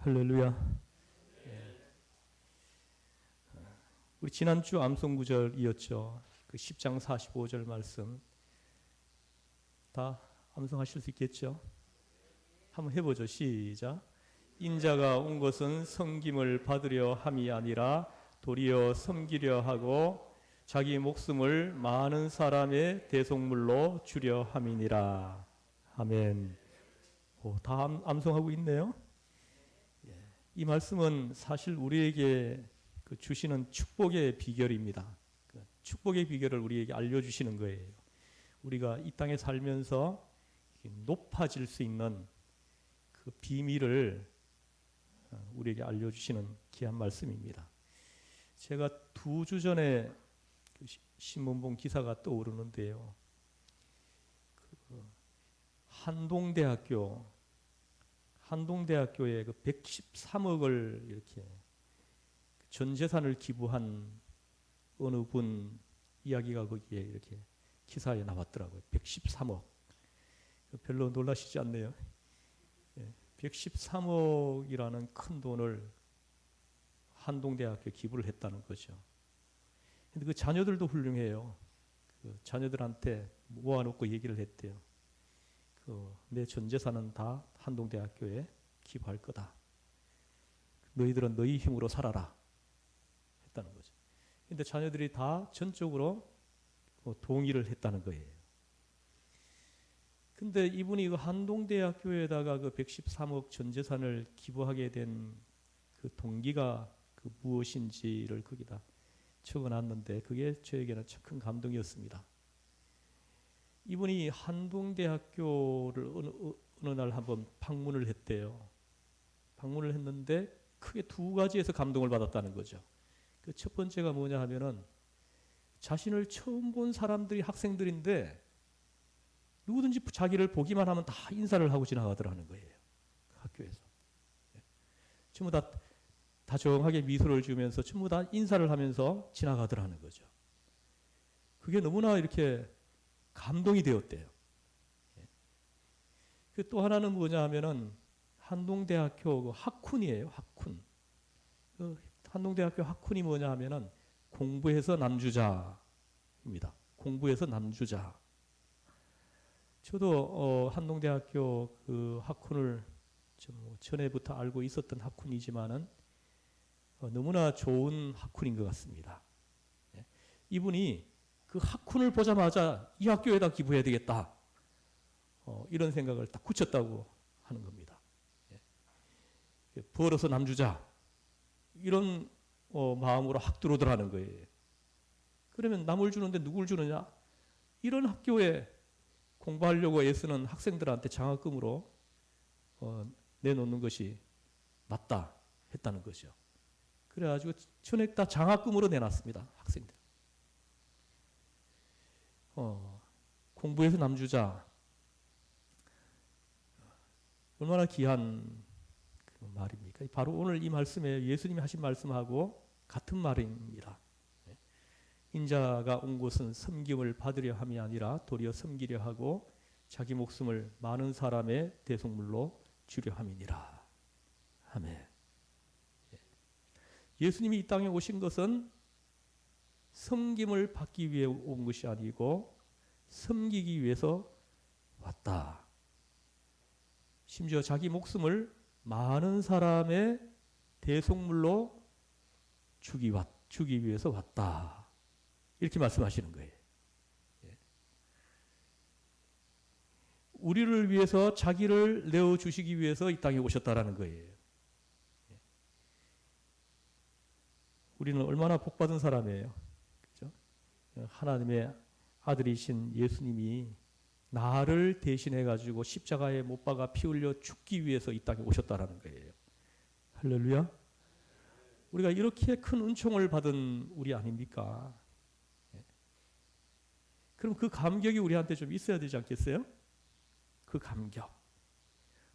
할렐루야. 우리 지난주 암송구절이었죠. 그 10장 45절 말씀. 다 암송하실 수 있겠죠? 한번 해보죠. 시작. 인자가 온 것은 섬김을 받으려 함이 아니라 도리어 섬기려 하고 자기 목숨을 많은 사람의 대속물로 주려 함이니라. 아멘. 다 암송하고 있네요. 이 말씀은 사실 우리에게 주시는 축복의 비결입니다. 축복의 비결을 우리에게 알려주시는 거예요. 우리가 이 땅에 살면서 높아질 수 있는 그 비밀을 우리에게 알려주시는 귀한 말씀입니다. 제가 2주 전에 신문 본 기사가 떠오르는데요. 한동대학교에 그 113억을 이렇게 전 재산을 기부한 어느 분 이야기가 거기에 이렇게 기사에 나왔더라고요. 113억. 별로 놀라시지 않네요. 113억이라는 큰 돈을 한동대학교에 기부를 했다는 거죠. 근데 그 자녀들도 훌륭해요. 그 자녀들한테 모아놓고 얘기를 했대요. 내 전 재산은 다 한동대학교에 기부할 거다. 너희들은 너희 힘으로 살아라. 했다는 거죠. 근데 자녀들이 다 전적으로 동의를 했다는 거예요. 근데 이분이 그 한동대학교에다가 그 113억 전 재산을 기부하게 된 그 동기가 그 무엇인지를 거기다 적어놨는데 그게 저에게는 참 큰 감동이었습니다. 이분이 한동대학교를 어느 날 한번 방문을 했대요. 방문을 했는데 크게 2가지에서 감동을 받았다는 거죠. 그 첫 번째가 뭐냐 하면은 자신을 처음 본 사람들이 학생들인데 누구든지 자기를 보기만 하면 다 인사를 하고 지나가더라는 거예요. 학교에서. 전부 다 다정하게 미소를 지으면서 전부 다 인사를 하면서 지나가더라는 거죠. 그게 너무나 이렇게 감동이 되었대요. 또 하나는 뭐냐 하면은 한동대학교 학훈이에요. 학훈. 한동대학교 학훈이 뭐냐 하면은 공부해서 남주자입니다. 공부해서 남주자. 저도 한동대학교 그 학훈을 좀 전에부터 알고 있었던 학훈이지만은 너무나 좋은 학훈인 것 같습니다. 이분이 그 학훈을 보자마자 이 학교에다 기부해야 되겠다. 이런 생각을 딱 굳혔다고 하는 겁니다. 벌어서 남주자. 이런 마음으로 확 들어오더라는 거예요. 그러면 남을 주는데 누굴 주느냐? 이런 학교에 공부하려고 애쓰는 학생들한테 장학금으로 내놓는 것이 맞다 했다는 거죠. 그래가지고 전액 다 장학금으로 내놨습니다. 학생들. 공부해서 남주자. 얼마나 귀한 그 말입니까? 바로 오늘 이 말씀에 예수님이 하신 말씀하고 같은 말입니다. 인자가 온 곳은 섬김을 받으려 함이 아니라 도리어 섬기려 하고 자기 목숨을 많은 사람의 대속물로 주려 함이니라. 아멘. 예수님이 이 땅에 오신 것은 섬김을 받기 위해 온 것이 아니고 섬기기 위해서 왔다. 심지어 자기 목숨을 많은 사람의 대속물로 주기 위해서 왔다. 이렇게 말씀하시는 거예요. 우리를 위해서 자기를 내어주시기 위해서 이 땅에 오셨다라는 거예요. 우리는 얼마나 복받은 사람이에요. 그죠? 하나님의 아들이신 예수님이 나를 대신해가지고 십자가에 못 박아 피 흘려 죽기 위해서 이 땅에 오셨다라는 거예요. 할렐루야. 우리가 이렇게 큰 은총을 받은 우리 아닙니까? 그럼 그 감격이 우리한테 좀 있어야 되지 않겠어요? 그 감격.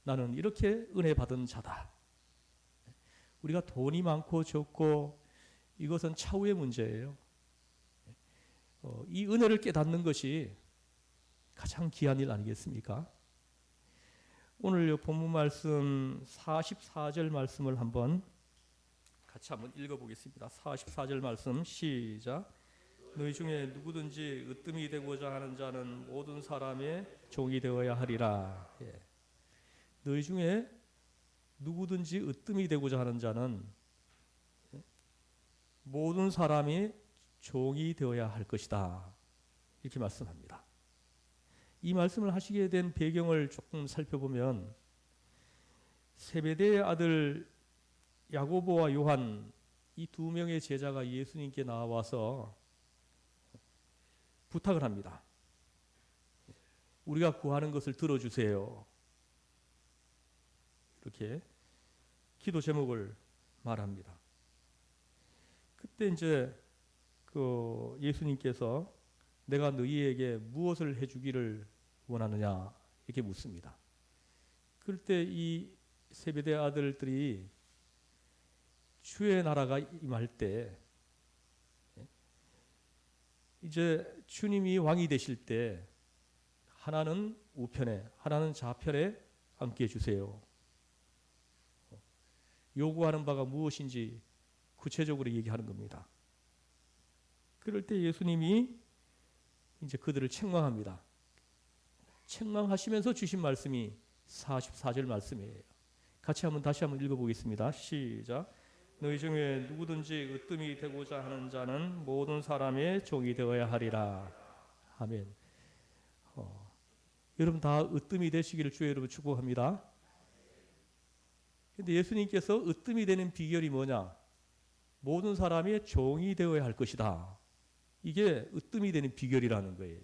나는 이렇게 은혜 받은 자다. 우리가 돈이 많고 적고 이것은 차후의 문제예요. 이 은혜를 깨닫는 것이 가장 귀한 일 아니겠습니까? 오늘 본문 말씀 44절 말씀을 같이 한번 읽어보겠습니다. 44절 말씀 시작. 너희 중에 누구든지 으뜸이 되고자 하는 자는 모든 사람의 종이 되어야 하리라. 예. 너희 중에 누구든지 으뜸이 되고자 하는 자는 모든 사람이 종이 되어야 할 것이다. 이렇게 말씀합니다. 이 말씀을 하시게 된 배경을 조금 살펴보면 세베대의 아들 야고보와 요한 이 두 명의 제자가 예수님께 나와서 부탁을 합니다. 우리가 구하는 것을 들어주세요. 이렇게 기도 제목을 말합니다. 그때 이제 예수님께서 내가 너희에게 무엇을 해주기를 원하느냐 이렇게 묻습니다. 그럴 때 이 세베대 아들들이 주의 나라가 임할 때 이제 주님이 왕이 되실 때 하나는 우편에 하나는 좌편에 앉게 해주세요. 요구하는 바가 무엇인지 구체적으로 얘기하는 겁니다. 그럴 때 예수님이 이제 그들을 책망합니다. 책망하시면서 주신 말씀이 44절 말씀이에요. 다시 한번 읽어보겠습니다. 시작. 너희 중에 누구든지 으뜸이 되고자 하는 자는 모든 사람의 종이 되어야 하리라. 아멘. 여러분 다 으뜸이 되시기를 주의 이름으로 축복합니다. 그런데 예수님께서 으뜸이 되는 비결이 뭐냐? 모든 사람이 종이 되어야 할 것이다. 이게 으뜸이 되는 비결이라는 거예요.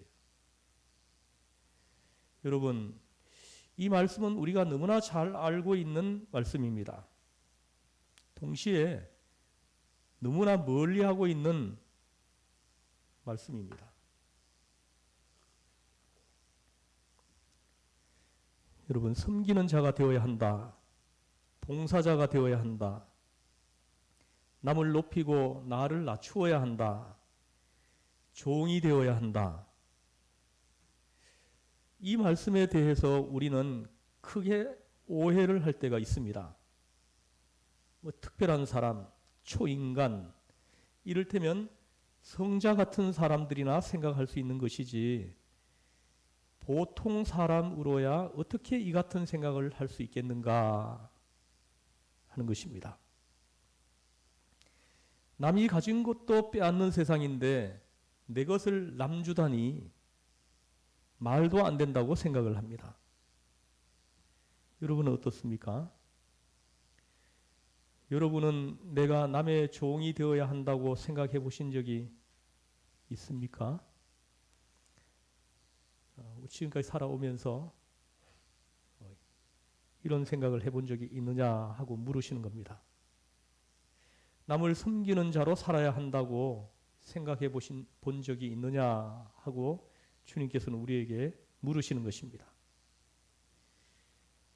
여러분, 이 말씀은 우리가 너무나 잘 알고 있는 말씀입니다. 동시에 너무나 멀리하고 있는 말씀입니다. 여러분, 섬기는 자가 되어야 한다. 봉사자가 되어야 한다. 남을 높이고 나를 낮추어야 한다. 종이 되어야 한다. 이 말씀에 대해서 우리는 크게 오해를 할 때가 있습니다. 특별한 사람, 초인간, 이를테면 성자 같은 사람들이나 생각할 수 있는 것이지 보통 사람으로야 어떻게 이 같은 생각을 할 수 있겠는가 하는 것입니다. 남이 가진 것도 빼앗는 세상인데 내 것을 남주다니 말도 안 된다고 생각을 합니다. 여러분은 어떻습니까? 여러분은 내가 남의 종이 되어야 한다고 생각해 보신 적이 있습니까? 지금까지 살아오면서 이런 생각을 해본 적이 있느냐 하고 물으시는 겁니다. 남을 섬기는 자로 살아야 한다고 생각해 본 적이 있느냐 하고 주님께서는 우리에게 물으시는 것입니다.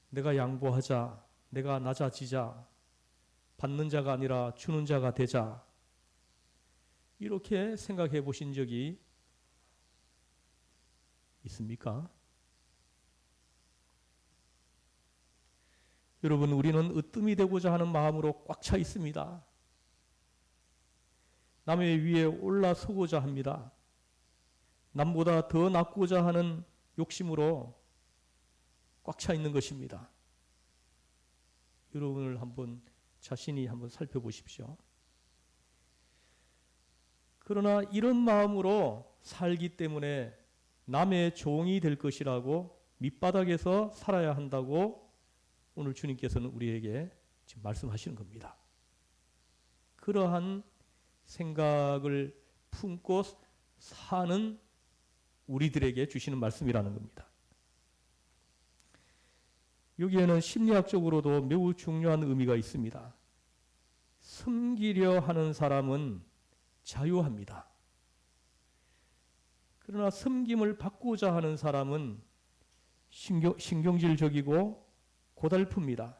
내가 양보하자, 내가 낮아지자, 받는 자가 아니라 주는 자가 되자, 이렇게 생각해 보신 적이 있습니까? 여러분, 우리는 으뜸이 되고자 하는 마음으로 꽉 차 있습니다. 남의 위에 올라서고자 합니다. 남보다 더 낫고자 하는 욕심으로 꽉 차 있는 것입니다. 여러분을 자신이 한번 살펴보십시오. 그러나 이런 마음으로 살기 때문에 남의 종이 될 것이라고 밑바닥에서 살아야 한다고 오늘 주님께서는 우리에게 지금 말씀하시는 겁니다. 그러한 생각을 품고 사는 우리들에게 주시는 말씀이라는 겁니다. 여기에는 심리학적으로도 매우 중요한 의미가 있습니다. 섬기려 하는 사람은 자유합니다. 그러나 섬김을 받고자 하는 사람은 신경질적이고 고달픕니다.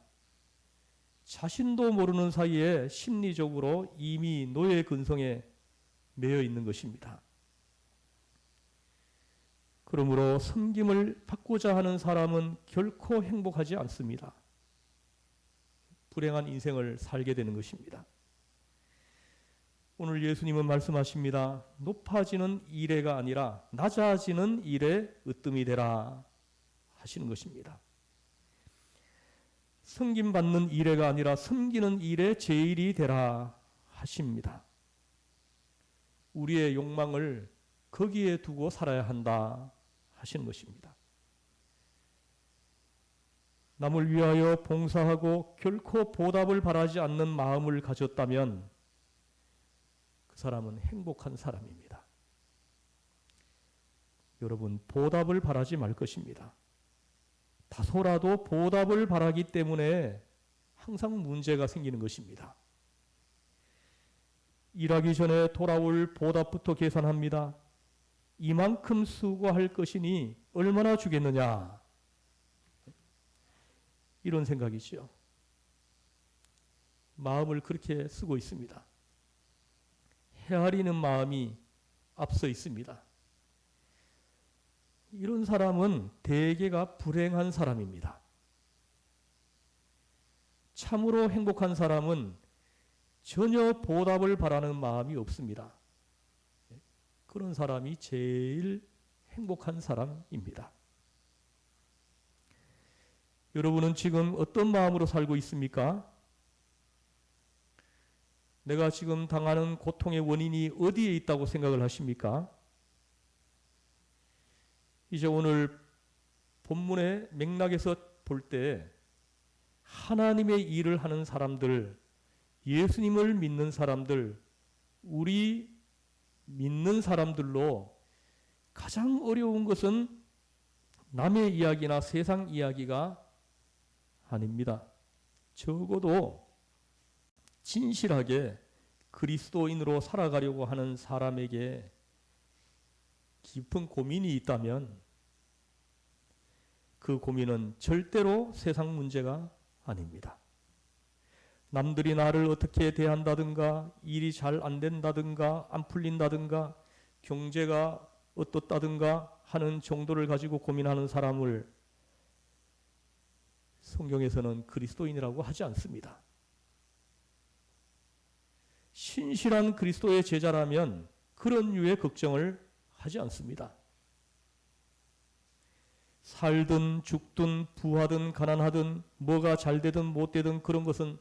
자신도 모르는 사이에 심리적으로 이미 노예 근성에 매여 있는 것입니다. 그러므로 섬김을 받고자 하는 사람은 결코 행복하지 않습니다. 불행한 인생을 살게 되는 것입니다. 오늘 예수님은 말씀하십니다. 높아지는 이래가 아니라 낮아지는 일에 으뜸이 되라 하시는 것입니다. 섬김받는 이래가 아니라 섬기는 일에 제일이 되라 하십니다. 우리의 욕망을 거기에 두고 살아야 한다 하시는 것입니다. 남을 위하여 봉사하고 결코 보답을 바라지 않는 마음을 가졌다면 그 사람은 행복한 사람입니다. 여러분, 보답을 바라지 말 것입니다. 다소라도 보답을 바라기 때문에 항상 문제가 생기는 것입니다. 일하기 전에 돌아올 보답부터 계산합니다. 이만큼 수고할 것이니 얼마나 주겠느냐, 이런 생각이죠. 마음을 그렇게 쓰고 있습니다. 헤아리는 마음이 앞서 있습니다. 이런 사람은 대개가 불행한 사람입니다. 참으로 행복한 사람은 전혀 보답을 바라는 마음이 없습니다. 그런 사람이 제일 행복한 사람입니다. 여러분은 지금 어떤 마음으로 살고 있습니까? 내가 지금 당하는 고통의 원인이 어디에 있다고 생각을 하십니까? 이제 오늘 본문의 맥락에서 볼 때 하나님의 일을 하는 사람들, 예수님을 믿는 사람들, 우리 믿는 사람들로 가장 어려운 것은 남의 이야기나 세상 이야기가 아닙니다. 적어도 진실하게 그리스도인으로 살아가려고 하는 사람에게 깊은 고민이 있다면 그 고민은 절대로 세상 문제가 아닙니다. 남들이 나를 어떻게 대한다든가, 일이 잘 안 된다든가, 안 풀린다든가, 경제가 어떻다든가 하는 정도를 가지고 고민하는 사람을 성경에서는 그리스도인이라고 하지 않습니다. 신실한 그리스도의 제자라면 그런 류의 걱정을 하지 않습니다. 살든 죽든 부하든 가난하든 뭐가 잘 되든 못 되든 그런 것은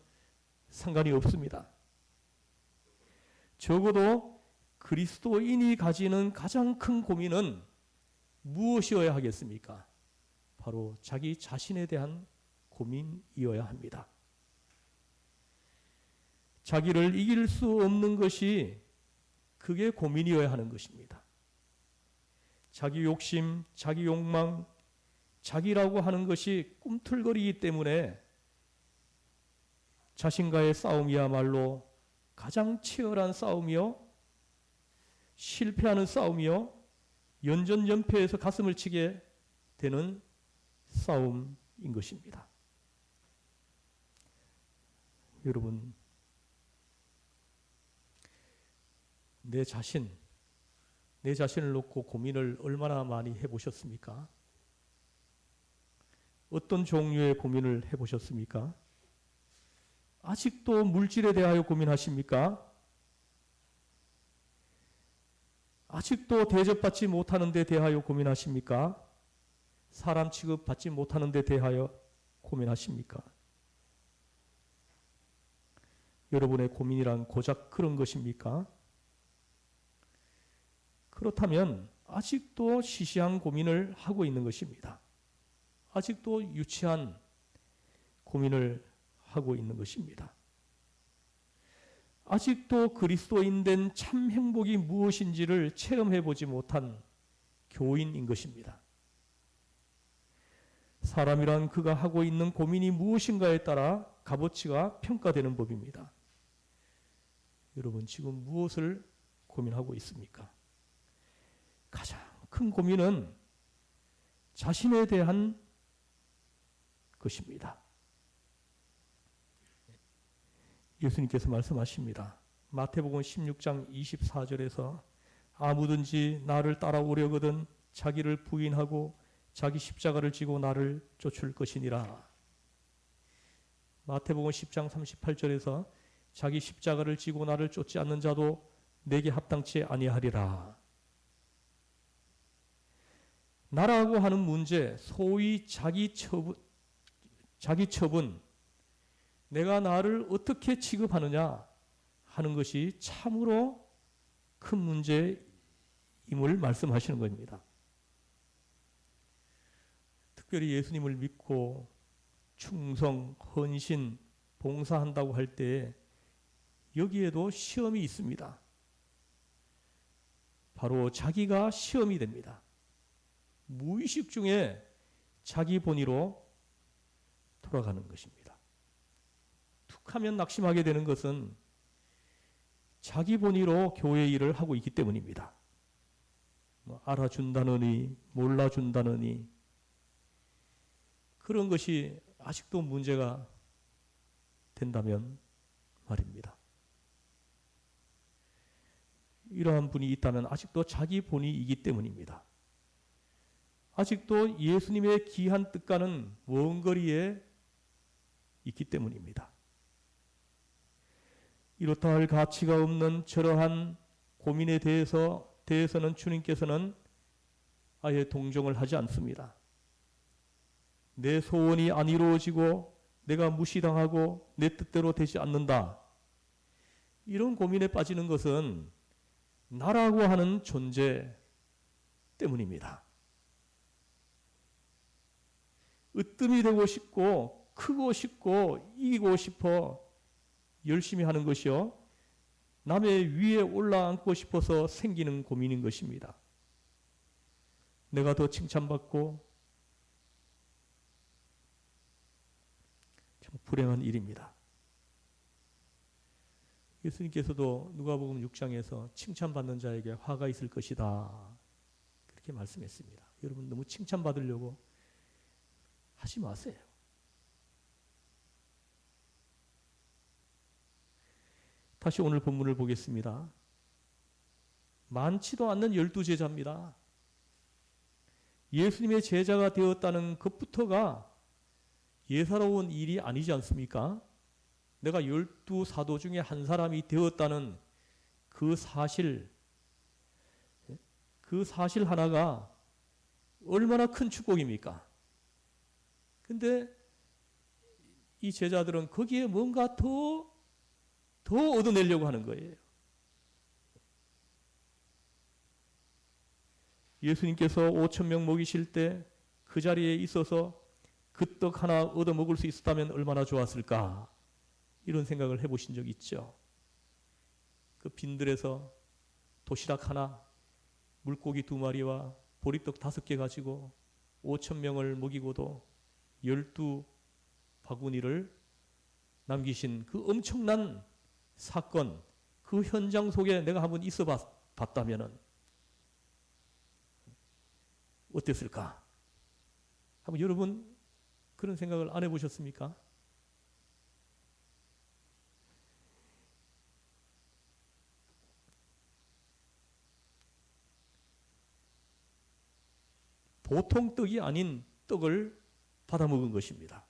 상관이 없습니다. 적어도 그리스도인이 가지는 가장 큰 고민은 무엇이어야 하겠습니까? 바로 자기 자신에 대한 고민이어야 합니다. 자기를 이길 수 없는 것이 그게 고민이어야 하는 것입니다. 자기 욕심, 자기 욕망, 자기라고 하는 것이 꿈틀거리기 때문에 자신과의 싸움이야말로 가장 치열한 싸움이요, 실패하는 싸움이요, 연전연패에서 가슴을 치게 되는 싸움인 것입니다. 여러분, 내 자신을 놓고 고민을 얼마나 많이 해보셨습니까? 어떤 종류의 고민을 해보셨습니까? 아직도 물질에 대하여 고민하십니까? 아직도 대접받지 못하는 데 대하여 고민하십니까? 사람 취급받지 못하는 데 대하여 고민하십니까? 여러분의 고민이란 고작 그런 것입니까? 그렇다면 아직도 시시한 고민을 하고 있는 것입니다. 아직도 유치한 고민을 하고 있는 것입니다. 아직도 그리스도인 된 참 행복이 무엇인지를 체험해 보지 못한 교인인 것입니다. 사람이란 그가 하고 있는 고민이 무엇인가에 따라 값어치가 평가되는 법입니다. 여러분, 지금 무엇을 고민하고 있습니까? 가장 큰 고민은 자신에 대한 것입니다. 예수님께서 말씀하십니다. 마태복음 16장 24절에서 아무든지 나를 따라오려거든 자기를 부인하고 자기 십자가를 지고 나를 쫓을 것이니라. 마태복음 10장 38절에서 자기 십자가를 지고 나를 쫓지 않는 자도 내게 합당치 아니하리라. 나라고 하는 문제, 소위 자기 처분, 내가 나를 어떻게 취급하느냐 하는 것이 참으로 큰 문제임을 말씀하시는 겁니다. 특별히 예수님을 믿고 충성, 헌신, 봉사한다고 할 때 여기에도 시험이 있습니다. 바로 자기가 시험이 됩니다. 무의식 중에 자기 본의로 돌아가는 것입니다. 툭 하면 낙심하게 되는 것은 자기 본의로 교회 일을 하고 있기 때문입니다. 알아준다느니 몰라준다느니 그런 것이 아직도 문제가 된다면 말입니다. 이러한 분이 있다면 아직도 자기 본의이기 때문입니다. 아직도 예수님의 귀한 뜻과는 먼 거리에 있기 때문입니다. 이렇다 할 가치가 없는 저러한 고민에 대해서는 주님께서는 아예 동정을 하지 않습니다. 내 소원이 안 이루어지고 내가 무시당하고 내 뜻대로 되지 않는다. 이런 고민에 빠지는 것은 나라고 하는 존재 때문입니다. 으뜸이 되고 싶고 크고 싶고 이기고 싶어 열심히 하는 것이요. 남의 위에 올라앉고 싶어서 생기는 고민인 것입니다. 내가 더 칭찬받고 참 불행한 일입니다. 예수님께서도 누가복음 6장에서 칭찬받는 자에게 화가 있을 것이다. 그렇게 말씀했습니다. 여러분 너무 칭찬받으려고 하지 마세요. 다시 오늘 본문을 보겠습니다. 많지도 않는 12제자입니다. 예수님의 제자가 되었다는 것부터가 예사로운 일이 아니지 않습니까? 내가 12사도 중에 한 사람이 되었다는 그 사실 하나가 얼마나 큰 축복입니까? 근데 이 제자들은 거기에 뭔가 더 얻어내려고 하는 거예요. 예수님께서 5,000명 먹이실 때 그 자리에 있어서 그 떡 하나 얻어 먹을 수 있었다면 얼마나 좋았을까? 이런 생각을 해보신 적 있죠? 그 빈들에서 도시락 하나, 물고기 2마리와 보리떡 5개 가지고 5,000명을 먹이고도 12바구니를 남기신 그 엄청난 사건, 그 현장 속에 내가 한번 있어 봤다면 어땠을까? 한번 여러분 그런 생각을 안 해보셨습니까? 보통 떡이 아닌 떡을 받아먹은 것입니다.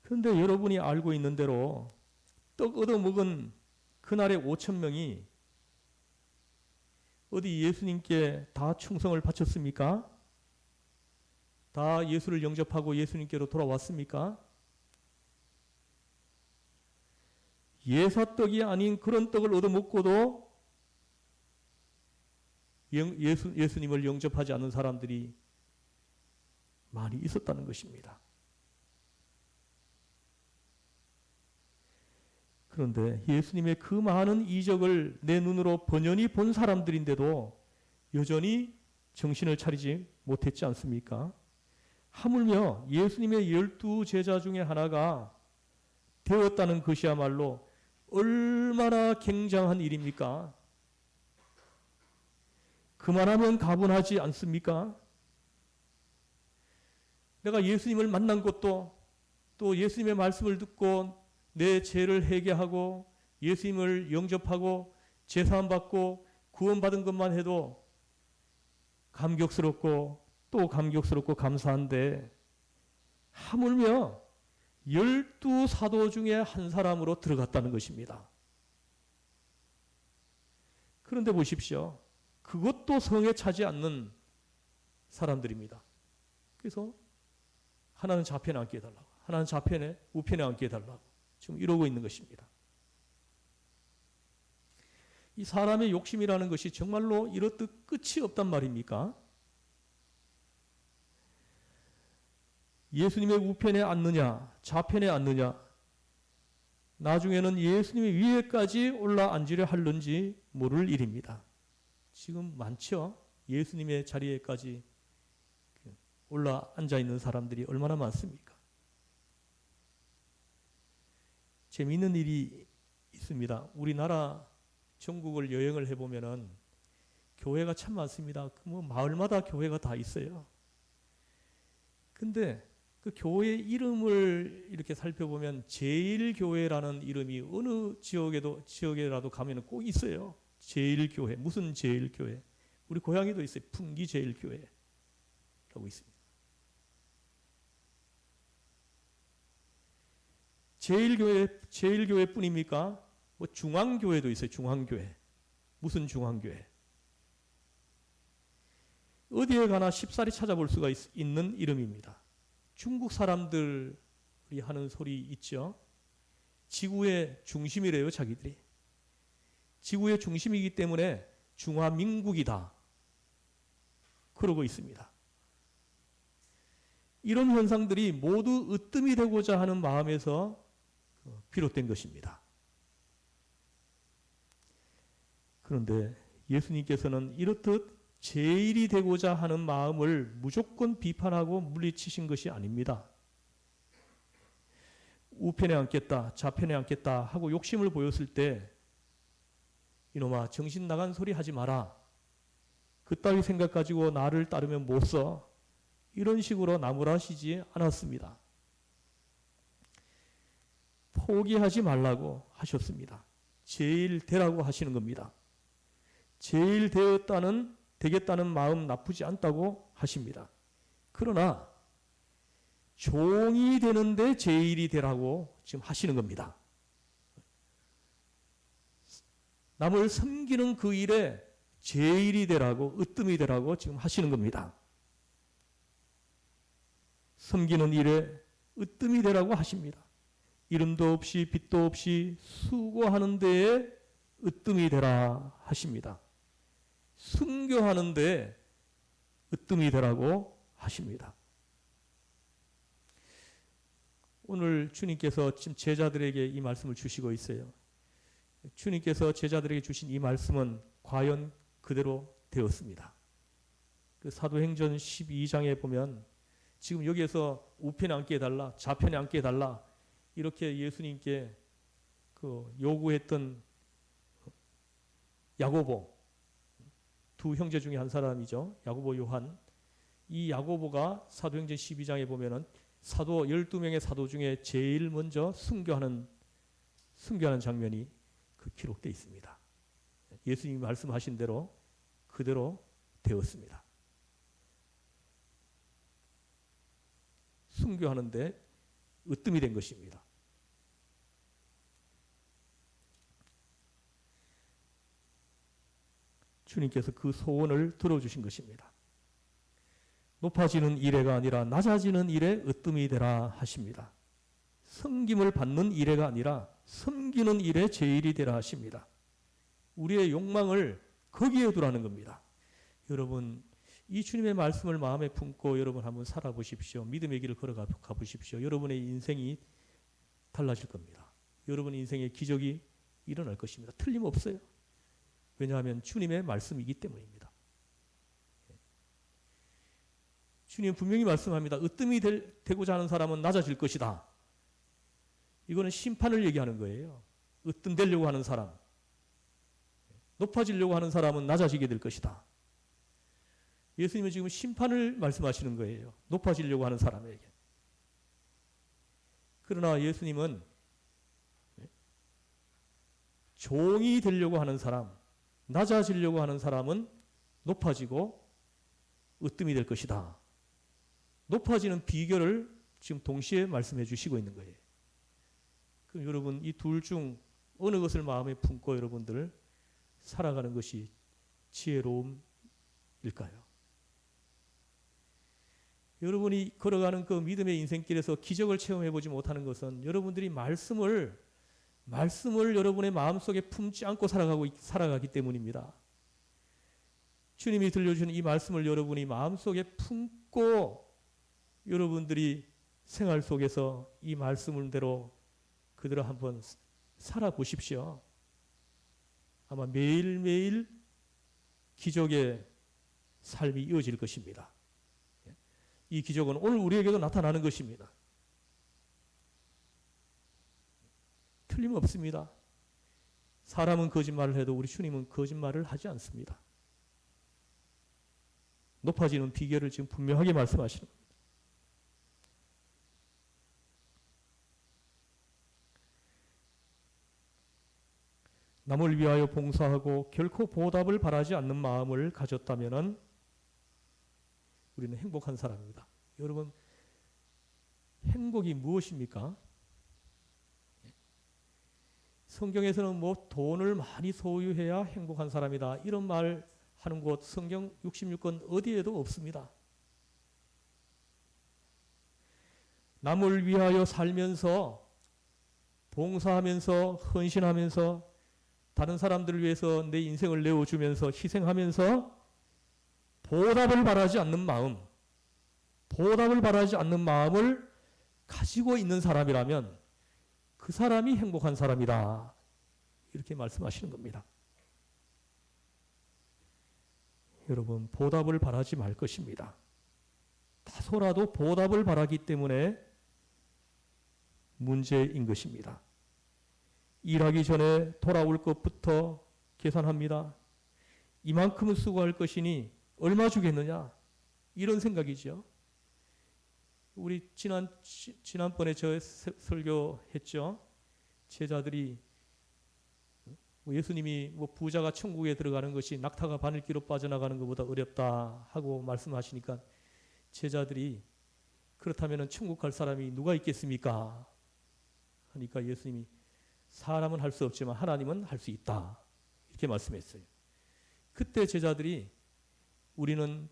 그런데 여러분이 알고 있는 대로 떡 얻어먹은 그날의 5,000명이 어디 예수님께 다 충성을 바쳤습니까? 다 예수를 영접하고 예수님께로 돌아왔습니까? 예사떡이 아닌 그런 떡을 얻어먹고도 예수님을 영접하지 않는 사람들이 많이 있었다는 것입니다. 그런데 예수님의 그 많은 이적을 내 눈으로 번연히 본 사람들인데도 여전히 정신을 차리지 못했지 않습니까? 하물며 예수님의 12제자 중에 하나가 되었다는 것이야말로 얼마나 굉장한 일입니까? 그만하면 가분하지 않습니까? 내가 예수님을 만난 것도 또 예수님의 말씀을 듣고 내 죄를 회개하고 예수님을 영접하고 제사함 받고 구원받은 것만 해도 감격스럽고 또 감격스럽고 감사한데 하물며 12사도 중에 한 사람으로 들어갔다는 것입니다. 그런데 보십시오. 그것도 성에 차지 않는 사람들입니다. 그래서 하나는 좌편에 앉게 해달라고, 하나는 우편에 앉게 해달라고 지금 이러고 있는 것입니다. 이 사람의 욕심이라는 것이 정말로 이렇듯 끝이 없단 말입니까? 예수님의 우편에 앉느냐, 좌편에 앉느냐, 나중에는 예수님의 위에까지 올라 앉으려 할는지 모를 일입니다. 지금 많죠? 예수님의 자리에까지 올라 앉아 있는 사람들이 얼마나 많습니까? 재미있는 일이 있습니다. 우리나라 전국을 여행을 해보면은 교회가 참 많습니다. 뭐 마을마다 교회가 다 있어요. 근데 그 교회 이름을 이렇게 살펴보면 제일교회라는 이름이 어느 지역에라도 가면 꼭 있어요. 제일교회. 무슨 제일교회? 우리 고향에도 있어요. 풍기제일교회라고 있습니다. 제일교회뿐입니까? 뭐 중앙교회도 있어요. 중앙교회. 무슨 중앙교회? 어디에 가나 쉽사리 찾아볼 수가 있는 이름입니다. 중국 사람들이 하는 소리 있죠. 지구의 중심이래요, 자기들이. 지구의 중심이기 때문에 중화민국이다. 그러고 있습니다. 이런 현상들이 모두 으뜸이 되고자 하는 마음에서 비롯된 것입니다. 그런데 예수님께서는 이렇듯 제일이 되고자 하는 마음을 무조건 비판하고 물리치신 것이 아닙니다. 우편에 앉겠다, 좌편에 앉겠다 하고 욕심을 보였을 때 이놈아 정신 나간 소리 하지 마라. 그따위 생각 가지고 나를 따르면 못 써. 이런 식으로 나무라시지 않았습니다. 포기하지 말라고 하셨습니다. 제일 되라고 하시는 겁니다. 제일 되겠다는 마음 나쁘지 않다고 하십니다. 그러나 종이 되는데 제일이 되라고 지금 하시는 겁니다. 남을 섬기는 그 일에 제일이 되라고, 으뜸이 되라고 지금 하시는 겁니다. 섬기는 일에 으뜸이 되라고 하십니다. 이름도 없이 빛도 없이 수고하는 데에 으뜸이 되라 하십니다. 순교하는 데에 으뜸이 되라고 하십니다. 오늘 주님께서 지금 제자들에게 이 말씀을 주시고 있어요. 주님께서 제자들에게 주신 이 말씀은 과연 그대로 되었습니다. 그 사도행전 12장에 보면 지금 여기에서 우편에 앉게 해달라, 좌편에 앉게 해달라 이렇게 예수님께 그 요구했던 야고보, 두 형제 중에 한 사람이죠. 야고보, 요한. 이 야고보가 사도행전 12장에 보면은 12명의 사도 중에 제일 먼저 순교하는 장면이 그 기록되어 있습니다. 예수님이 말씀하신 대로 그대로 되었습니다. 순교하는데 으뜸이 된 것입니다. 주님께서 그 소원을 들어주신 것입니다. 높아지는 이래가 아니라 낮아지는 일에 으뜸이 되라 하십니다. 섬김을 받는 이래가 아니라 섬기는 일에 제일이 되라 하십니다. 우리의 욕망을 거기에 두라는 겁니다. 여러분, 이 주님의 말씀을 마음에 품고 여러분 한번 살아보십시오. 믿음의 길을 걸어가 보십시오. 여러분의 인생이 달라질 겁니다. 여러분의 인생에 기적이 일어날 것입니다. 틀림없어요. 왜냐하면 주님의 말씀이기 때문입니다. 주님 분명히 말씀합니다. 으뜸이 되고자 하는 사람은 낮아질 것이다. 이거는 심판을 얘기하는 거예요. 으뜸 되려고 하는 사람, 높아지려고 하는 사람은 낮아지게 될 것이다. 예수님은 지금 심판을 말씀하시는 거예요. 높아지려고 하는 사람에게. 그러나 예수님은 종이 되려고 하는 사람, 낮아지려고 하는 사람은 높아지고 으뜸이 될 것이다. 높아지는 비결을 지금 동시에 말씀해 주시고 있는 거예요. 그럼 여러분 이 둘 중 어느 것을 마음에 품고 여러분들 살아가는 것이 지혜로움일까요? 여러분이 걸어가는 그 믿음의 인생길에서 기적을 체험해 보지 못하는 것은 여러분들이 말씀을 여러분의 마음속에 품지 않고 살아가기 때문입니다. 주님이 들려주신 이 말씀을 여러분이 마음속에 품고 여러분들이 생활 속에서 이 말씀대로 그대로 한번 살아보십시오. 아마 매일매일 기적의 삶이 이어질 것입니다. 이 기적은 오늘 우리에게도 나타나는 것입니다. 틀림없습니다. 사람은 거짓말을 해도 우리 주님은 거짓말을 하지 않습니다. 높아지는 비결을 지금 분명하게 말씀하시는 겁니다. 남을 위하여 봉사하고 결코 보답을 바라지 않는 마음을 가졌다면 우리는 행복한 사람입니다. 여러분, 행복이 무엇입니까? 성경에서는 뭐 돈을 많이 소유해야 행복한 사람이다 이런 말 하는 곳 성경 66권 어디에도 없습니다. 남을 위하여 살면서 봉사하면서 헌신하면서 다른 사람들을 위해서 내 인생을 내어주면서 희생하면서 보답을 바라지 않는 마음을 가지고 있는 사람이라면 그 사람이 행복한 사람이다. 이렇게 말씀하시는 겁니다. 여러분, 보답을 바라지 말 것입니다. 다소라도 보답을 바라기 때문에 문제인 것입니다. 일하기 전에 돌아올 것부터 계산합니다. 이만큼은 수고할 것이니 얼마 주겠느냐? 이런 생각이죠. 우리 지난번에 저 설교했죠. 제자들이 예수님이 뭐 부자가 천국에 들어가는 것이 낙타가 바늘기로 빠져나가는 것보다 어렵다 하고 말씀하시니까 제자들이 그렇다면 천국 갈 사람이 누가 있겠습니까? 하니까 예수님이 사람은 할 수 없지만 하나님은 할 수 있다. 이렇게 말씀했어요. 그때 제자들이 우리는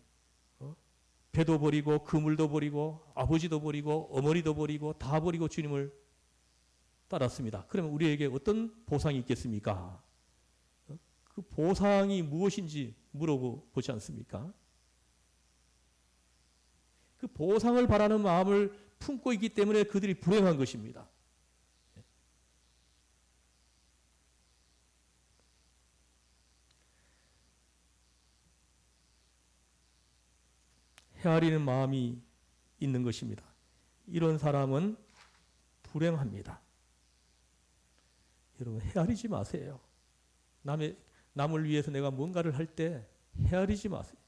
배도 버리고 그물도 버리고 아버지도 버리고 어머니도 버리고 다 버리고 주님을 따랐습니다. 그러면 우리에게 어떤 보상이 있겠습니까? 그 보상이 무엇인지 물어보지 않습니까? 그 보상을 바라는 마음을 품고 있기 때문에 그들이 불행한 것입니다. 헤아리는 마음이 있는 것입니다. 이런 사람은 불행합니다. 여러분, 헤아리지 마세요. 남을 위해서 내가 뭔가를 할 때 헤아리지 마세요.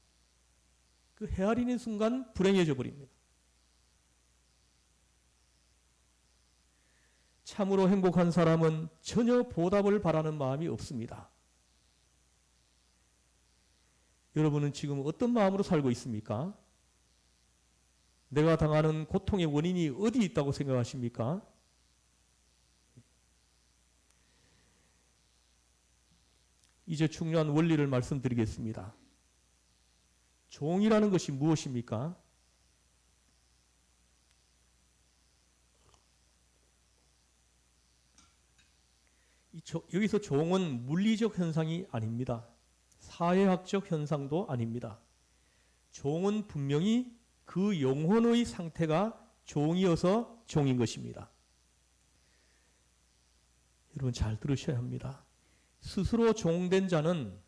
그 헤아리는 순간 불행해져 버립니다. 참으로 행복한 사람은 전혀 보답을 바라는 마음이 없습니다. 여러분은 지금 어떤 마음으로 살고 있습니까? 내가 당하는 고통의 원인이 어디 있다고 생각하십니까? 이제 중요한 원리를 말씀드리겠습니다. 종이라는 것이 무엇입니까? 여기서 종은 물리적 현상이 아닙니다. 사회학적 현상도 아닙니다. 종은 분명히 그 영혼의 상태가 종이어서 종인 것입니다. 여러분 잘 들으셔야 합니다. 스스로 종이 된 자는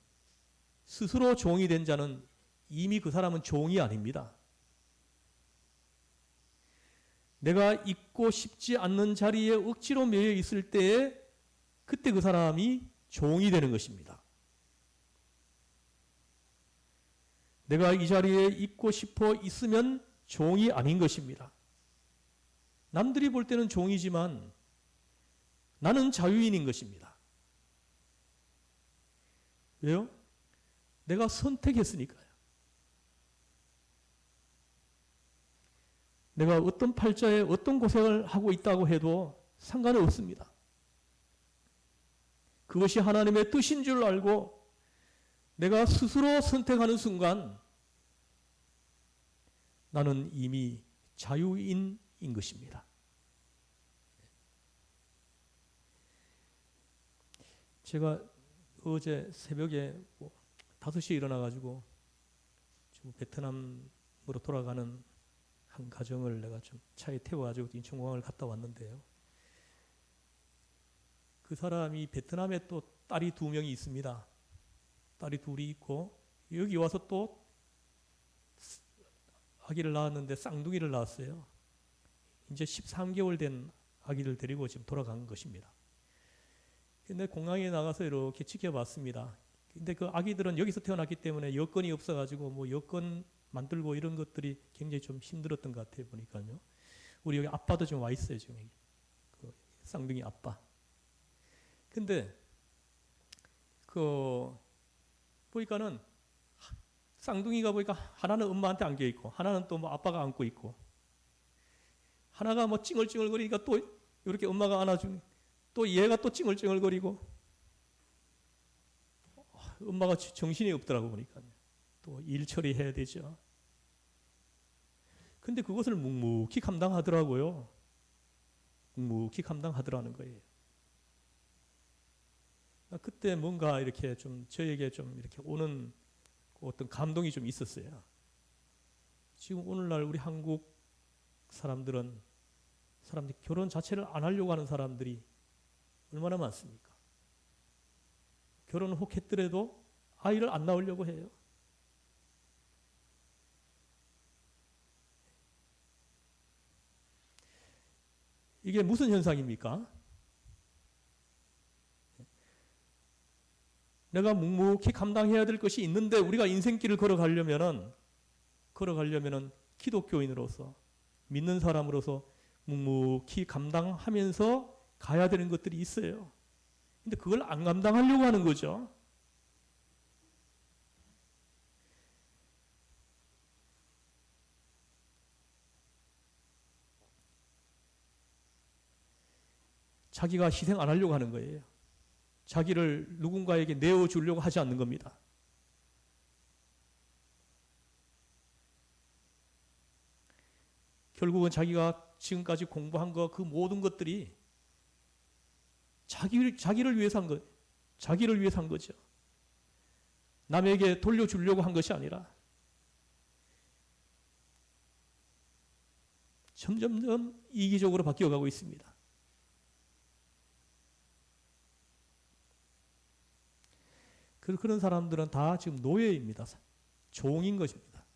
이미 그 사람은 종이 아닙니다. 내가 있고 싶지 않는 자리에 억지로 매여 있을 때에 그때 그 사람이 종이 되는 것입니다. 내가 이 자리에 있고 싶어 있으면 종이 아닌 것입니다. 남들이 볼 때는 종이지만 나는 자유인인 것입니다. 왜요? 내가 선택했으니까요. 내가 어떤 팔자에 어떤 고생을 하고 있다고 해도 상관은 없습니다. 그것이 하나님의 뜻인 줄 알고 내가 스스로 선택하는 순간 나는 이미 자유인인 것입니다. 제가 어제 새벽에 5시에 일어나가지고 베트남으로 돌아가는 한 가정을 내가 좀 차에 태워가지고 인천공항을 갔다 왔는데요. 그 사람이 베트남에 또 딸이 2명이 있습니다. 딸이 2이 있고 여기 와서 또 아기를 낳았는데 쌍둥이를 낳았어요. 이제 13개월 된 아기를 데리고 지금 돌아간 것입니다. 근데 공항에 나가서 이렇게 지켜봤습니다. 근데 그 아기들은 여기서 태어났기 때문에 여건이 없어가지고 뭐 여건 만들고 이런 것들이 굉장히 좀 힘들었던 것 같아요. 보니까요. 우리 여기 아빠도 좀 와 있어요. 지금 여기. 그 쌍둥이 아빠. 근데 그 보니까는 쌍둥이가 보니까 하나는 엄마한테 안겨 있고 하나는 또 뭐 아빠가 안고 있고 하나가 뭐 찡얼찡얼거리니까 또 이렇게 엄마가 안아주니 또 얘가 또 찡얼찡얼거리고 엄마가 정신이 없더라고 보니까 또 일 처리해야 되죠. 근데 그것을 묵묵히 감당하더라고요. 묵묵히 감당하더라는 거예요. 그때 뭔가 이렇게 좀 저에게 좀 이렇게 오는 어떤 감동이 좀 있었어요. 지금 오늘날 우리 한국 사람들이 결혼 자체를 안 하려고 하는 사람들이 얼마나 많습니까? 결혼을 혹 했더라도 아이를 안 낳으려고 해요. 이게 무슨 현상입니까? 내가 묵묵히 감당해야 될 것이 있는데 우리가 인생길을 걸어가려면은 기독교인으로서 믿는 사람으로서 묵묵히 감당하면서 가야 되는 것들이 있어요. 근데 그걸 안 감당하려고 하는 거죠. 자기가 희생 안 하려고 하는 거예요. 자기를 누군가에게 내어주려고 하지 않는 겁니다. 결국은 자기가 지금까지 공부한 그 모든 것들이 자기를 위해서 한 것, 자기를 위해서 한 거죠. 남에게 돌려주려고 한 것이 아니라 점점점 이기적으로 바뀌어가고 있습니다. 그런 사람들은 다 지금 노예입니다. 종인 것입니다.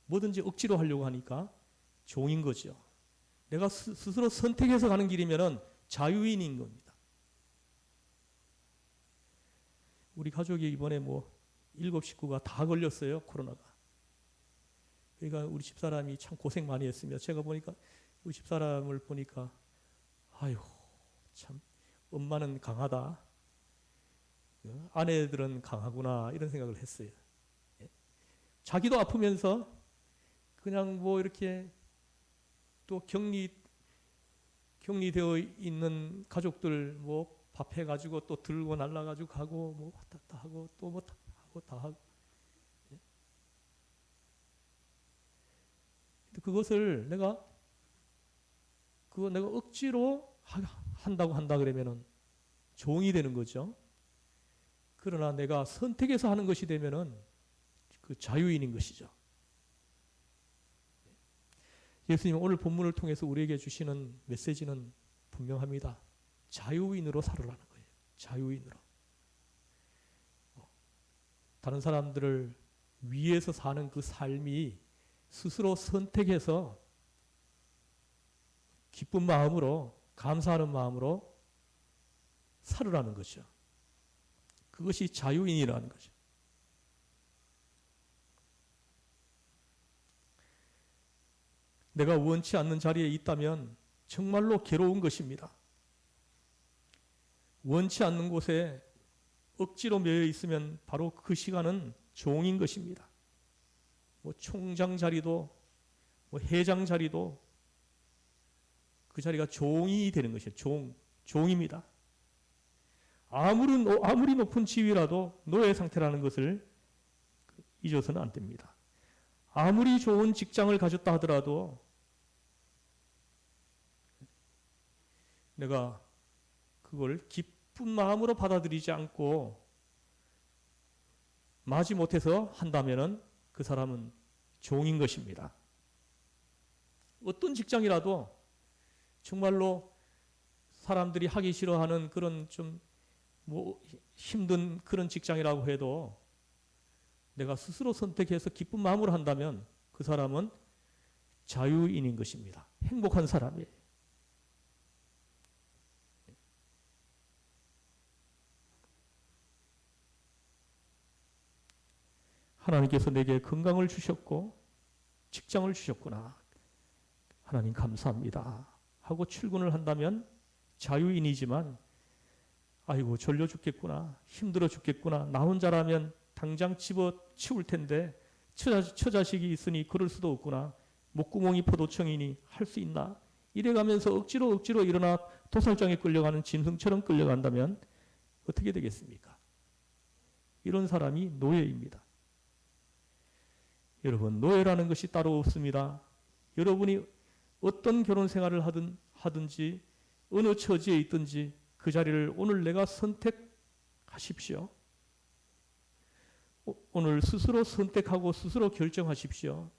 뭐든지 억지로 하려고 하니까 종인 거죠. 내가 스스로 선택해서 가는 길이면 자유인인 겁니다. 우리 가족이 이번에 7 식구가 다 걸렸어요. 코로나가. 그러니까 우리 집사람이 참 고생 많이 했습니다. 제가 보니까 우리 집사람을 보니까 아유 참 엄마는 강하다. 아내들은 강하구나 이런 생각을 했어요. 자기도 아프면서 그냥 이렇게 또 격리되어 있는 가족들 밥 해가지고 또 들고 날라가지고 가고 왔다 갔다 하고 또 하고 다 하고. 그것을 내가 억지로 한다 그러면은 종이 되는 거죠. 그러나 내가 선택해서 하는 것이 되면은 그 자유인인 것이죠. 예수님 오늘 본문을 통해서 우리에게 주시는 메시지는 분명합니다. 자유인으로 살으라는 거예요. 자유인으로. 다른 사람들을 위해서 사는 그 삶이 스스로 선택해서 기쁜 마음으로 감사하는 마음으로 살으라는 거죠. 그것이 자유인이라는 거죠. 내가 원치 않는 자리에 있다면 정말로 괴로운 것입니다. 원치 않는 곳에 억지로 매여 있으면 바로 그 시간은 종인 것입니다. 총장 자리도 회장 자리도 그 자리가 종이 되는 것이에요. 종입니다. 아무리 높은 지위라도 노예 상태라는 것을 잊어서는 안 됩니다. 아무리 좋은 직장을 가졌다 하더라도 내가 그걸 기쁜 마음으로 받아들이지 않고 마지 못해서 한다면 그 사람은 종인 것입니다. 어떤 직장이라도 정말로 사람들이 하기 싫어하는 그런 좀 힘든 그런 직장이라고 해도 내가 스스로 선택해서 기쁜 마음으로 한다면 그 사람은 자유인인 것입니다. 행복한 사람이에요. 하나님께서 내게 건강을 주셨고 직장을 주셨구나. 하나님 감사합니다. 하고 출근을 한다면 자유인이지만 아이고 졸려 죽겠구나. 힘들어 죽겠구나. 나 혼자라면 당장 집어치울 텐데 처자식이 있으니 그럴 수도 없구나. 목구멍이 포도청이니 할 수 있나. 이래가면서 억지로 일어나 도살장에 끌려가는 짐승처럼 끌려간다면 어떻게 되겠습니까? 이런 사람이 노예입니다. 여러분, 노예라는 것이 따로 없습니다. 여러분이 어떤 결혼 생활을 하든지 어느 처지에 있든지 그 자리를 오늘 내가 선택하십시오. 오늘 스스로 선택하고 스스로 결정하십시오.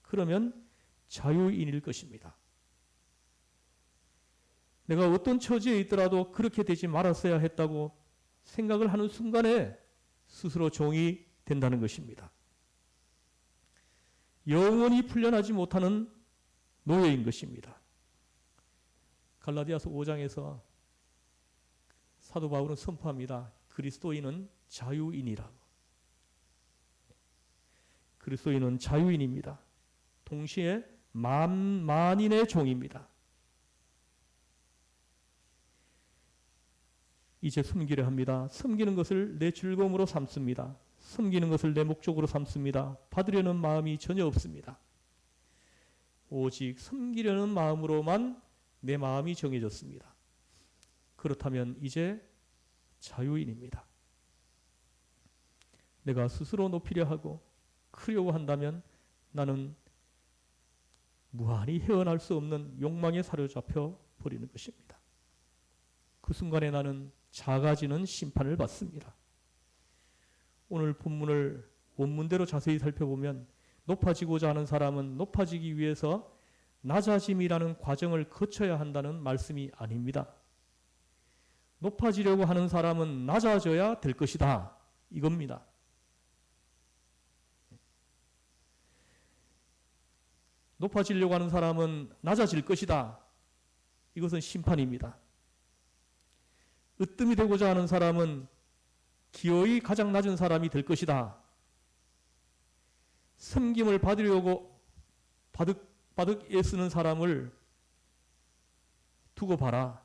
그러면 자유인일 것입니다. 내가 어떤 처지에 있더라도 그렇게 되지 말았어야 했다고 생각을 하는 순간에 스스로 종이 된다는 것입니다. 영원히 풀려나지 못하는 노예인 것입니다. 갈라디아서 5장에서 사도 바울은 선포합니다. 그리스도인은 자유인이라고. 그리스도인은 자유인입니다. 동시에 만인의 종입니다. 이제 섬기려 합니다. 섬기는 것을 내 즐거움으로 삼습니다. 섬기는 것을 내 목적으로 삼습니다. 받으려는 마음이 전혀 없습니다. 오직 섬기려는 마음으로만 내 마음이 정해졌습니다. 그렇다면 이제 자유인입니다. 내가 스스로 높이려 하고 크려고 한다면 나는 무한히 헤어날 수 없는 욕망에 사로잡혀 버리는 것입니다. 그 순간에 나는 작아지는 심판을 받습니다. 오늘 본문을 원문대로 자세히 살펴보면 높아지고자 하는 사람은 높아지기 위해서 낮아짐이라는 과정을 거쳐야 한다는 말씀이 아닙니다. 높아지려고 하는 사람은 낮아져야 될 것이다. 이겁니다. 높아지려고 하는 사람은 낮아질 것이다. 이것은 심판입니다. 으뜸이 되고자 하는 사람은 기어이 가장 낮은 사람이 될 것이다. 섬김을 받으려고 바득 애쓰는 사람을 두고 봐라.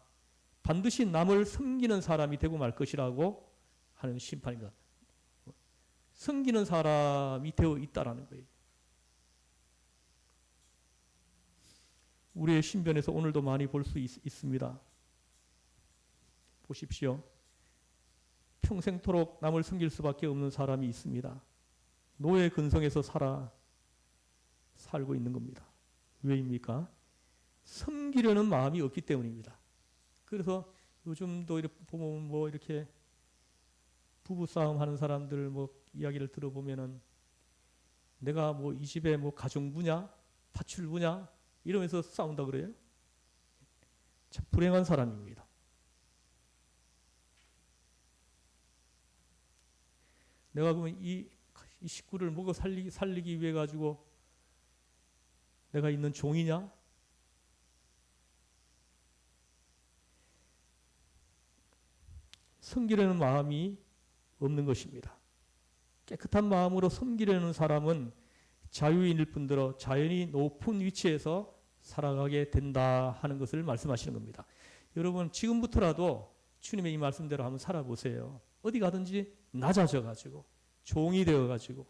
반드시 남을 섬기는 사람이 되고 말 것이라고 하는 심판입니다. 섬기는 사람이 되어 있다라는 거예요. 우리의 신변에서 오늘도 많이 볼 수 있습니다. 보십시오. 평생토록 남을 섬길 수밖에 없는 사람이 있습니다. 노예 근성에서 살고 있는 겁니다. 왜입니까? 섬기려는 마음이 없기 때문입니다. 그래서 요즘도 이렇게 보면 이렇게 부부싸움 하는 사람들 이야기를 들어보면은 내가 이 집에 가정부냐, 파출부냐 이러면서 싸운다 그래요. 참 불행한 사람입니다. 내가 그러면 이 식구를 먹어 살리기 위해 가지고 내가 있는 종이냐? 섬기려는 마음이 없는 것입니다. 깨끗한 마음으로 섬기려는 사람은 자유인일 뿐더러 자연히 높은 위치에서 살아가게 된다 하는 것을 말씀하시는 겁니다. 여러분 지금부터라도 주님의 이 말씀대로 한번 살아보세요. 어디 가든지 낮아져가지고 종이 되어가지고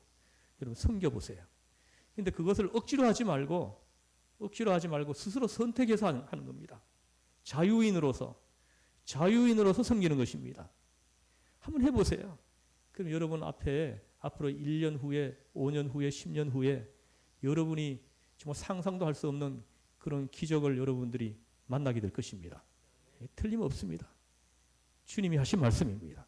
여러분 섬겨보세요. 근데 그것을 억지로 하지 말고 억지로 하지 말고 스스로 선택해서 하는 겁니다. 자유인으로서 섬기는 것입니다. 한번 해보세요. 그럼 여러분 앞에 앞으로 1년 후에, 5년 후에, 10년 후에 여러분이 정말 상상도 할 수 없는 그런 기적을 여러분들이 만나게 될 것입니다. 틀림없습니다. 주님이 하신 말씀입니다.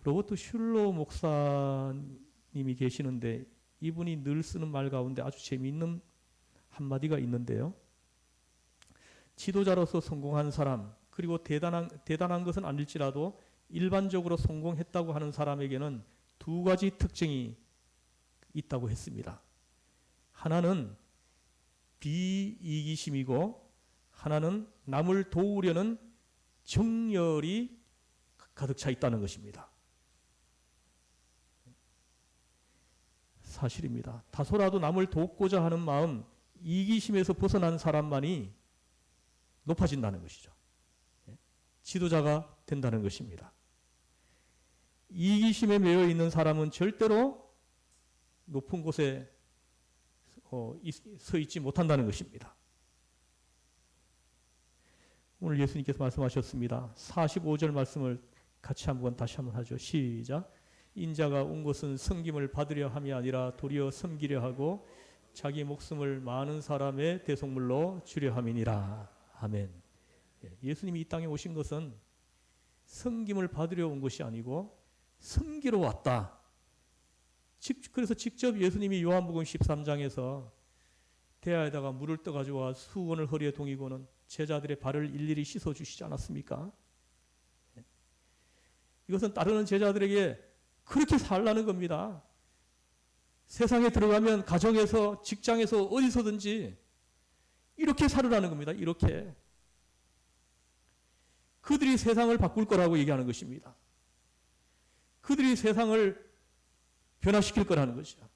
로버트 슐러 목사님이 계시는데 이분이 늘 쓰는 말 가운데 아주 재미있는 한마디가 있는데요. 지도자로서 성공한 사람, 그리고 대단한 것은 아닐지라도 일반적으로 성공했다고 하는 사람에게는 두 가지 특징이 있다고 했습니다. 하나는 비이기심이고 하나는 남을 도우려는 정열이 가득 차 있다는 것입니다. 사실입니다. 다소라도 남을 돕고자 하는 마음, 이기심에서 벗어난 사람만이 높아진다는 것이죠. 지도자가 된다는 것입니다. 이기심에 매여 있는 사람은 절대로 높은 곳에 서 있지 못한다는 것입니다. 오늘 예수님께서 말씀하셨습니다. 45절 말씀을 같이 다시 한번 하죠. 시작. 인자가 온 것은 섬김을 받으려 함이 아니라 도리어 섬기려 하고 자기 목숨을 많은 사람의 대속물로 주려 함이니라. 아멘. 예수님이 이 땅에 오신 것은 섬김을 받으려 온 것이 아니고 섬기러 왔다. 그래서 직접 예수님이 요한복음 13장에서 대야에다가 물을 떠가지고 수건을 허리에 동이고는 제자들의 발을 일일이 씻어주시지 않았습니까? 이것은 따르는 제자들에게 그렇게 살라는 겁니다. 세상에 들어가면 가정에서, 직장에서, 어디서든지 이렇게 살으라는 겁니다. 이렇게. 그들이 세상을 바꿀 거라고 얘기하는 것입니다. 그들이 세상을 변화시킬 거라는 것이죠.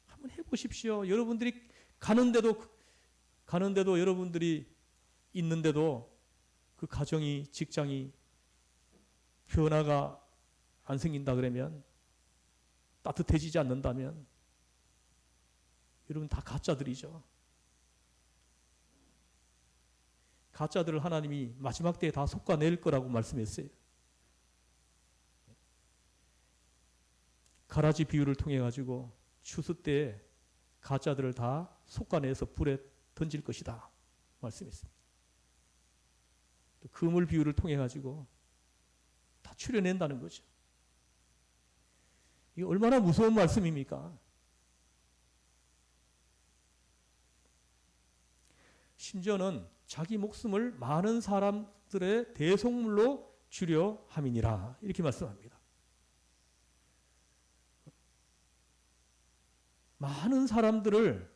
한번 해보십시오. 여러분들이 가는데도 여러분들이 있는데도 그 가정이, 직장이 변화가 안 생긴다 그러면, 따뜻해지지 않는다면 여러분 다 가짜들이죠. 가짜들을 하나님이 마지막 때에 다 솎아낼 거라고 말씀했어요. 가라지 비유를 통해 가지고 추수 때에 가짜들을 다 솎아내서 불에 던질 것이다 말씀했습니다. 또 그물 비유를 통해 가지고 다 추려낸다는 거죠. 이게 얼마나 무서운 말씀입니까? 심지어는 자기 목숨을 많은 사람들의 대속물로 주려 함이니라 이렇게 말씀합니다. 많은 사람들을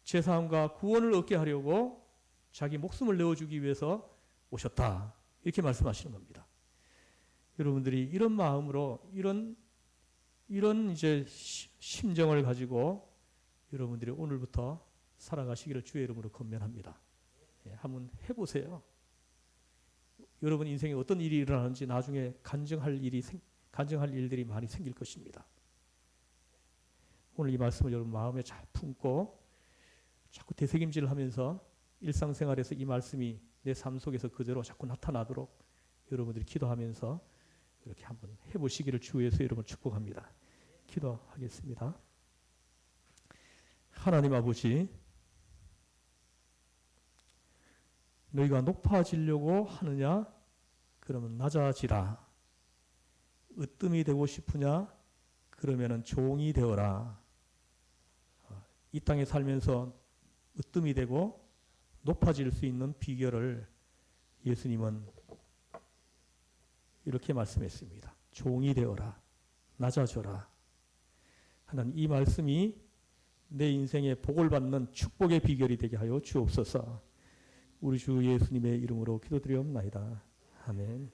제사함과 구원을 얻게 하려고 자기 목숨을 내어주기 위해서 오셨다 이렇게 말씀하시는 겁니다. 여러분들이 이런 마음으로 이런 이제 심정을 가지고 여러분들이 오늘부터 살아가시기를 주의 이름으로 권면합니다. 한번 해보세요. 여러분 인생에 어떤 일이 일어나는지 나중에 간증할 일들이 많이 생길 것입니다. 오늘 이 말씀을 여러분 마음에 잘 품고 자꾸 되새김질을 하면서 일상생활에서 이 말씀이 내 삶 속에서 그대로 자꾸 나타나도록 여러분들이 기도하면서 이렇게 한번 해보시기를 주에서 여러분 축복합니다. 기도하겠습니다. 하나님 아버지, 너희가 높아지려고 하느냐? 그러면 낮아지라. 으뜸이 되고 싶으냐? 그러면 종이 되어라. 이 땅에 살면서 으뜸이 되고 높아질 수 있는 비결을 예수님은 이렇게 말씀했습니다. 종이 되어라. 낮아져라. 하나님, 이 말씀이 내 인생에 복을 받는 축복의 비결이 되게 하여 주옵소서. 우리 주 예수님의 이름으로 기도드리옵나이다. 아멘.